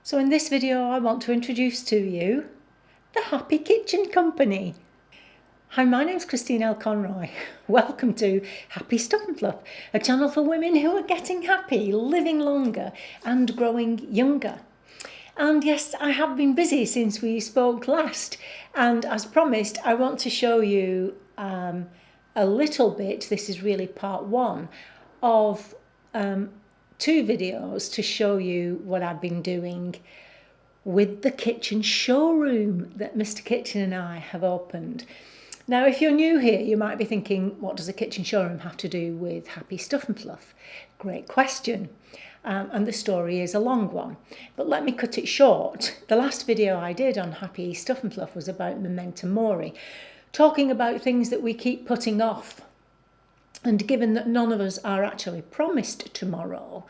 So in this video I want to introduce to you the Happy Kitchen Company. Hi, my name's Christine L. Conroy. Welcome to Happy Stuff and Fluff, a channel for women who are getting happy, living longer and growing younger. And yes, I have been busy since we spoke last, and as promised I want to show you a little bit, this is really part one, of two videos to show you what I've been doing with the kitchen showroom that Mr. Kitchen and I have opened. Now, if you're new here, you might be thinking, what does a kitchen showroom have to do with Happy Stuff and Fluff? Great question. And the story is a long one, but let me cut it short. The last video I did on Happy Stuff and Fluff was about memento mori, talking about things that we keep putting off. And given that none of us are actually promised tomorrow,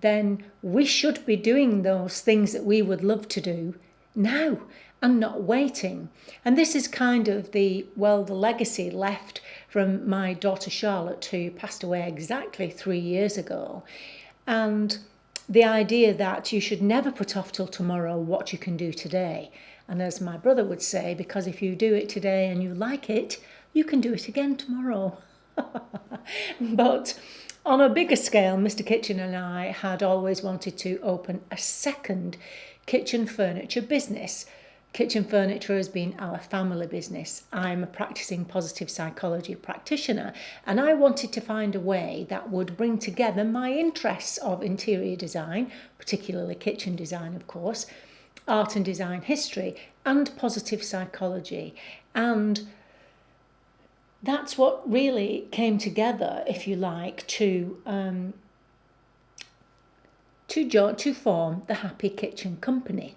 then we should be doing those things that we would love to do now and not waiting. And this is kind of the legacy left from my daughter Charlotte, who passed away exactly 3 years ago. And the idea that you should never put off till tomorrow what you can do today. And as my brother would say, because if you do it today and you like it, you can do it again tomorrow. But on a bigger scale, Mr. Kitchen and I had always wanted to open a second kitchen furniture business. Kitchen furniture has been our family business. I'm a practicing positive psychology practitioner, and I wanted to find a way that would bring together my interests of interior design, particularly kitchen design, of course, art and design history, and positive psychology. And that's what really came together, if you like, to form the Happy Kitchen Company.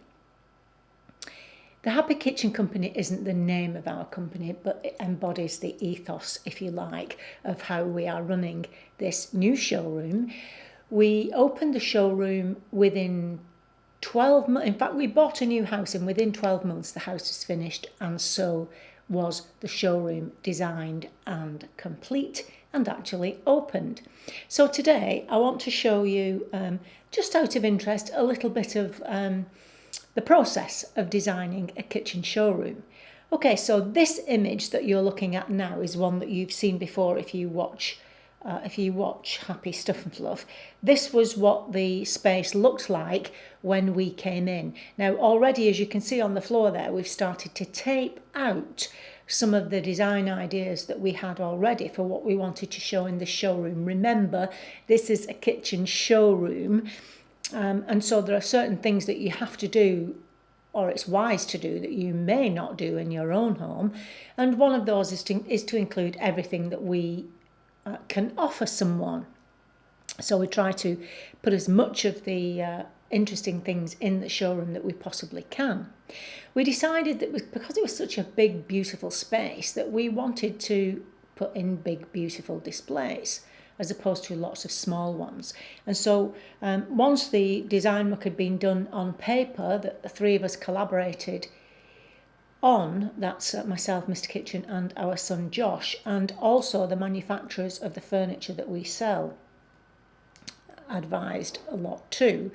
The Happy Kitchen Company isn't the name of our company, but it embodies the ethos, if you like, of how we are running this new showroom. We opened the showroom within 12 months. In fact, we bought a new house, and within 12 months the house was finished, and so was the showroom designed and complete and actually opened. So today I want to show you, just out of interest, a little bit of the process of designing a kitchen showroom. Okay, so this image that you're looking at now is one that you've seen before if you watch Happy Stuff and Fluff. This was what the space looked like when we came in. Now already, as you can see on the floor there, we've started to tape out some of the design ideas that we had already for what we wanted to show in the showroom. Remember, this is a kitchen showroom, and so there are certain things that you have to do, or it's wise to do, that you may not do in your own home. And one of those is to include everything that we can offer someone. So we try to put as much of the interesting things in the showroom that we possibly can. We decided that because it was such a big, beautiful space, that we wanted to put in big, beautiful displays as opposed to lots of small ones. And so once the design work had been done on paper, that the three of us collaborated on, that's myself, Mr. Kitchen, and our son Josh, and also the manufacturers of the furniture that we sell advised a lot too.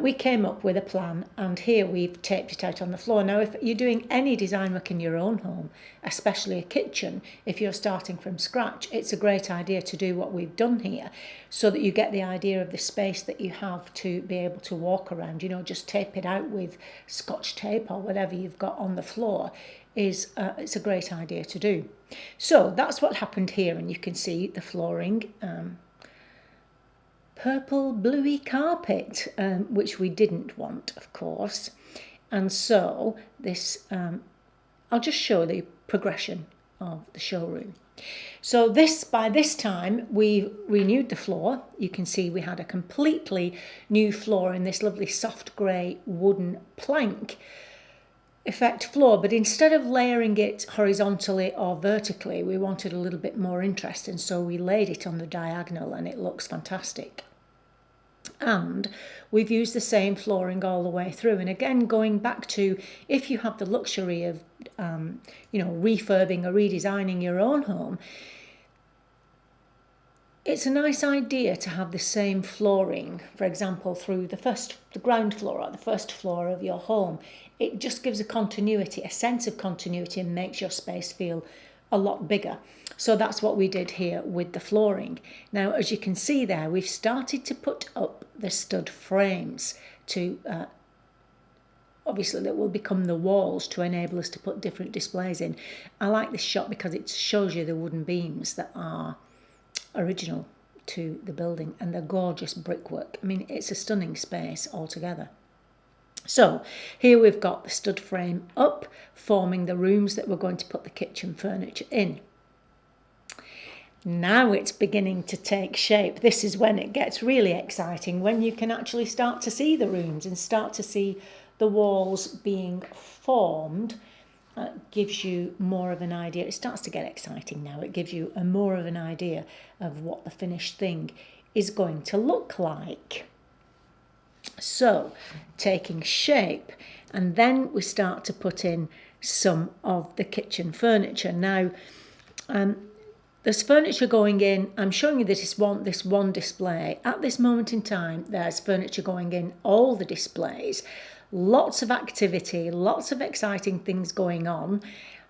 We came up with a plan, and here we've taped it out on the floor. Now, if you're doing any design work in your own home, especially a kitchen, if you're starting from scratch, it's a great idea to do what we've done here, so that you get the idea of the space that you have to be able to walk around. You know, just tape it out with Scotch tape or whatever you've got on the floor. It's a great idea to do. So that's what happened here, and you can see the flooring, purple bluey carpet, which we didn't want, of course. And so this, I'll just show the progression of the showroom. So by this time we renewed the floor. You can see we had a completely new floor in this lovely soft grey wooden plank effect floor, but instead of layering it horizontally or vertically, we wanted a little bit more interest, and so we laid it on the diagonal, and it looks fantastic. And we've used the same flooring all the way through. And again, going back to, if you have the luxury of refurbing or redesigning your own home, it's a nice idea to have the same flooring, for example, through the ground floor or the first floor of your home. It just gives a continuity, a sense of continuity, and makes your space feel a lot bigger. So that's what we did here with the flooring. Now, as you can see there, we've started to put up the stud frames to obviously that will become the walls to enable us to put different displays in. I like this shot because it shows you the wooden beams that are original to the building, and they're gorgeous brickwork. I mean, it's a stunning space altogether. So here we've got the stud frame up, forming the rooms that we're going to put the kitchen furniture in. Now it's beginning to take shape. This is when it gets really exciting, when you can actually start to see the rooms and start to see the walls being formed. Gives you more of an idea. It starts to get exciting now. It gives you more of an idea of what the finished thing is going to look like. So, taking shape, and then we start to put in some of the kitchen furniture. Now, there's furniture going in. I'm showing you this one display. At this moment in time, there's furniture going in all the displays. Lots of activity, lots of exciting things going on.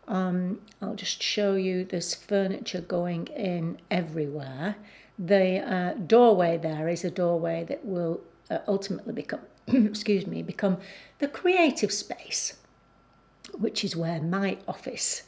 I'll just show you there's furniture going in everywhere. The doorway there is a doorway that will ultimately become, become the creative space, which is where my office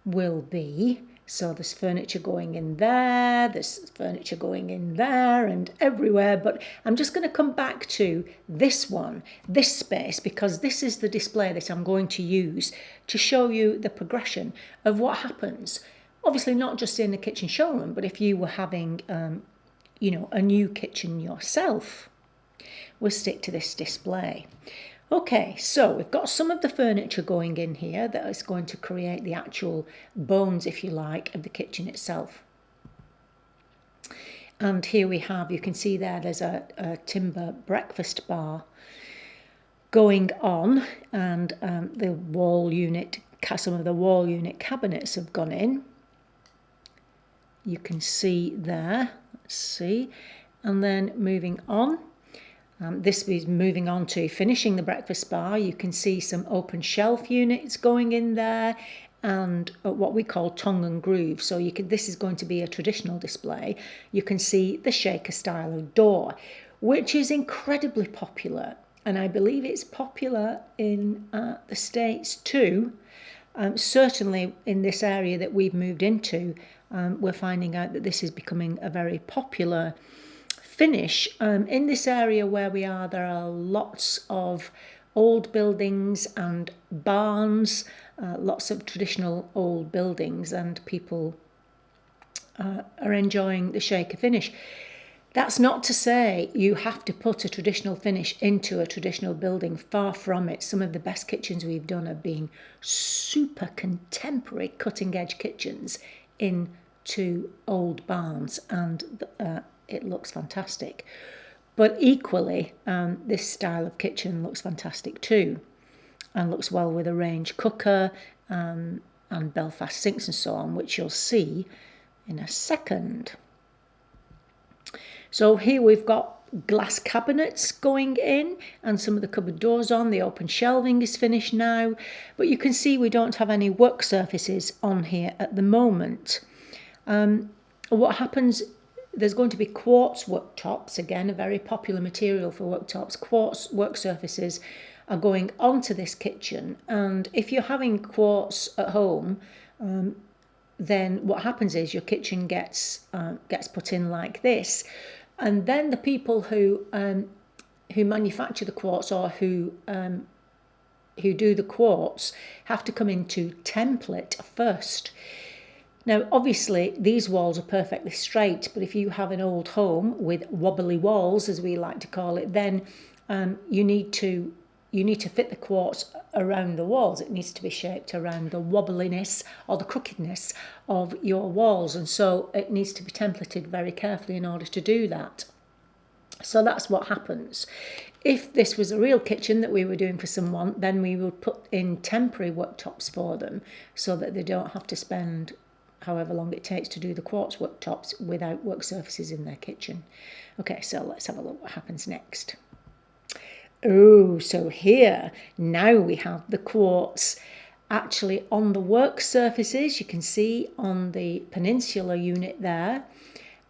will be. So there's furniture going in there, there's furniture going in there and everywhere, but I'm just going to come back to this space, because this is the display that I'm going to use to show you the progression of what happens. Obviously not just in the kitchen showroom, but if you were having, a new kitchen yourself, we'll stick to this display. Okay, so we've got some of the furniture going in here that is going to create the actual bones, if you like, of the kitchen itself. And here we have, you can see there's a timber breakfast bar going on, and the wall unit, some of the wall unit cabinets have gone in. You can see there, let's see, and then moving on. This is moving on to finishing the breakfast bar. You can see some open shelf units going in there, and what we call tongue and groove. So this is going to be a traditional display. You can see the shaker style of door, which is incredibly popular, and I believe it's popular in the States too. Certainly in this area that we've moved into, we're finding out that this is becoming a very popular finish. In this area where we are, there are lots of old buildings and barns, lots of traditional old buildings, and people are enjoying the shaker finish. That's not to say you have to put a traditional finish into a traditional building. Far from it. Some of the best kitchens we've done have been super contemporary, cutting-edge kitchens into old barns, and it looks fantastic. But equally, this style of kitchen looks fantastic too, and looks well with a range cooker and Belfast sinks and so on, which you'll see in a second. So here we've got glass cabinets going in and some of the cupboard doors on. The open shelving is finished now, but you can see we don't have any work surfaces on here at the moment. What happens, there's going to be quartz worktops, again a very popular material for worktops. Quartz work surfaces are going onto this kitchen, and if you're having quartz at home, then what happens is your kitchen gets put in like this, and then the people who manufacture the quartz or who do the quartz have to come into template first. Now, obviously, these walls are perfectly straight, but if you have an old home with wobbly walls, as we like to call it, then you need to fit the quartz around the walls. It needs to be shaped around the wobbliness or the crookedness of your walls, and so it needs to be templated very carefully in order to do that. So that's what happens. If this was a real kitchen that we were doing for someone, then we would put in temporary worktops for them so that they don't have to spend however long it takes to do the quartz worktops without work surfaces in their kitchen. Okay, so let's have a look what happens next. Oh, so here, now we have the quartz actually on the work surfaces. You can see on the peninsular unit there,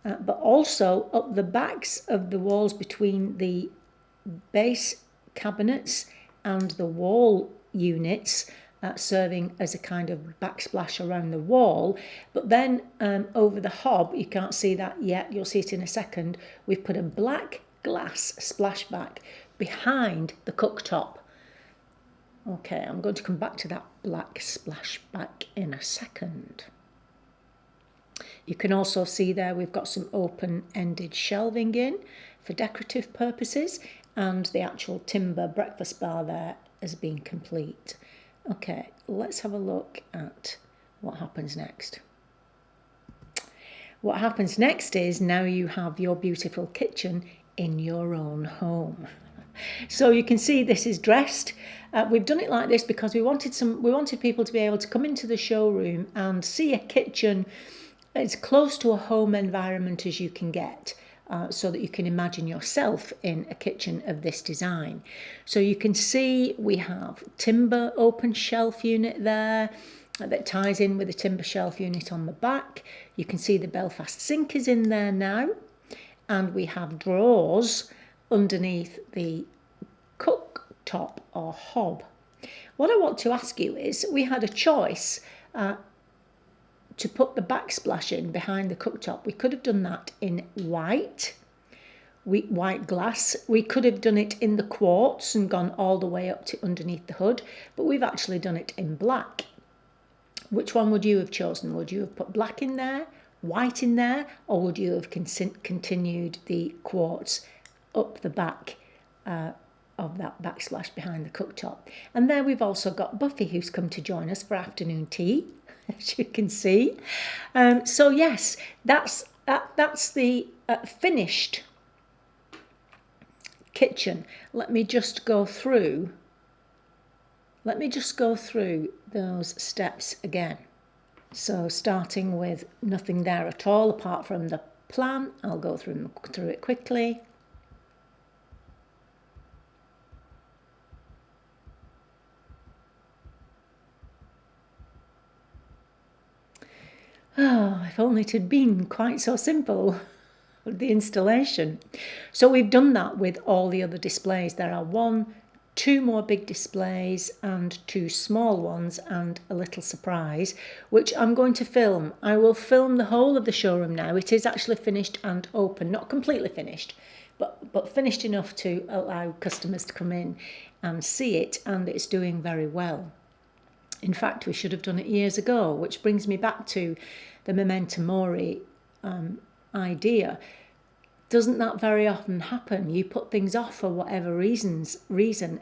but also up the backs of the walls between the base cabinets and the wall units, serving as a kind of backsplash around the wall. But then over the hob, you can't see that yet, you'll see it in a second, we've put a black glass splashback behind the cooktop. Okay, I'm going to come back to that black splashback in a second. You can also see there we've got some open-ended shelving in for decorative purposes, and the actual timber breakfast bar there has been complete. Okay, let's have a look at what happens next. What happens next is now you have your beautiful kitchen in your own home. So you can see this is dressed. We've done it like this because we wanted people to be able to come into the showroom and see a kitchen as close to a home environment as you can get, so that you can imagine yourself in a kitchen of this design. So you can see we have timber open shelf unit there that ties in with the timber shelf unit on the back. You can see the Belfast sink is in there now, and we have drawers underneath the cooktop or hob. What I want to ask you is, we had a choice to put the backsplash in behind the cooktop. We could have done that in white glass. We could have done it in the quartz and gone all the way up to underneath the hood, but we've actually done it in black. Which one would you have chosen? Would you have put black in there, white in there, or would you have continued the quartz up the back of that backsplash behind the cooktop? And there we've also got Buffy, who's come to join us for afternoon tea, as you can see. So yes, that's the finished kitchen. Let me just go through those steps again. So starting with nothing there at all apart from the plan, I'll go through it quickly. Oh, if only it had been quite so simple, the installation. So we've done that with all the other displays. There are two more big displays and two small ones and a little surprise, which I'm going to film. I will film the whole of the showroom now. It is actually finished and open, not completely finished, but finished enough to allow customers to come in and see it, and it's doing very well. In fact, we should have done it years ago, which brings me back to the memento mori idea. Doesn't that very often happen? You put things off for whatever reason,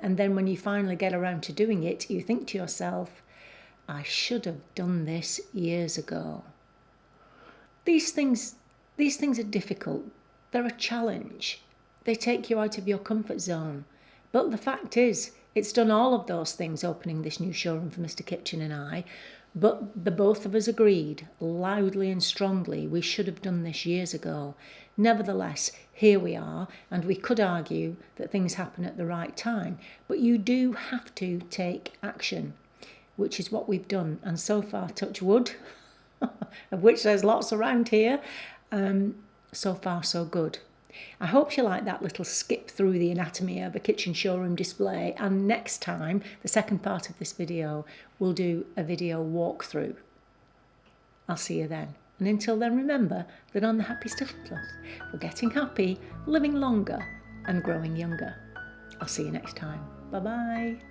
and then when you finally get around to doing it, you think to yourself, I should have done this years ago. These things are difficult. They're a challenge. They take you out of your comfort zone. But the fact is, it's done all of those things opening this new showroom for Mr. Kitchen and I, but the both of us agreed loudly and strongly we should have done this years ago. Nevertheless, here we are, and we could argue that things happen at the right time, but you do have to take action, which is what we've done. And so far, touch wood, of which there's lots around here, so far so good. I hope you like that little skip through the anatomy of a kitchen showroom display, and next time, the second part of this video, we'll do a video walkthrough. I'll see you then. And until then, remember that on the Happy Stuff Club, we're getting happy, living longer and growing younger. I'll see you next time. Bye-bye.